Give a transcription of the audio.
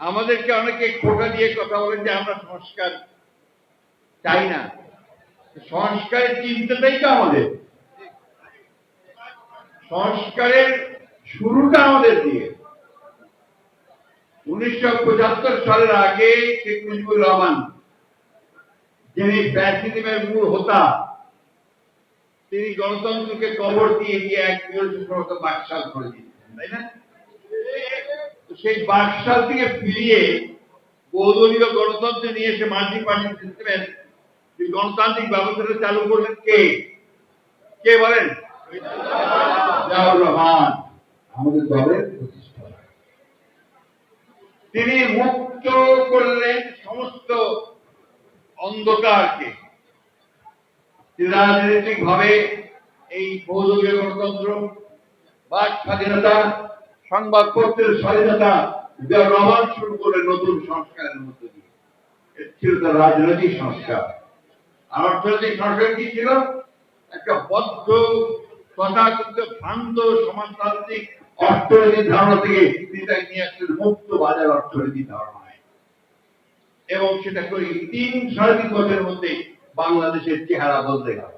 আমাদেরকে অনেকে খোটা দিয়ে কথা বলেন যে আমরা সংস্কার চাই না। সংস্কারের চিন্তাটাই তো আমাদের, সংস্কারের শুরুটা আমাদের দিয়ে। 1975 সালের আগে শেখ মুজিবুর রহমান, যিনি ফ্যাসিজমের মূল হোতা, তিনি গণতন্ত্রকে কবর দিয়ে গিয়ে এক বাকশাল করে দিয়েছেন, তাই না? সেই বাকশাল থেকে ফিরিয়ে বহুদলীয় গণতন্ত্রে নিয়ে এসে মাল্টি পার্টি সিস্টেমের গণতান্ত্রিক ব্যবস্থাটা চালু করলেন কে? কে বলেন? জিয়াউর রহমান, আমাদের দলের প্রতিষ্ঠা। তিনি মুক্ত করলেন সমস্ত অন্ধকারকে। রাজনৈতিক ভাবে এই বহুদলীয় গণতন্ত্র, বাক স্বাধীনতা, সংবাদপত্রের স্বাধীনতা জিয়াউর রহমান শুরু করলেন নতুন সংস্কারের মধ্য দিয়ে। ছিল তার রাজনৈতিক সংস্কার। আর অর্থনৈতিক সংস্কার কি ছিল? একটা বদ্ধ তথাকথিত ভ্রান্ত সমাজতান্ত্রিক অর্থনীতির ধারণা থেকে তিনি তাকে নিয়ে আসলেন মুক্ত বাজার অর্থনীতির ধারণায়, এবং সেটা করে 3-3.5 বছরের মধ্যে বাংলাদেশের চেহারা বদলে গেল।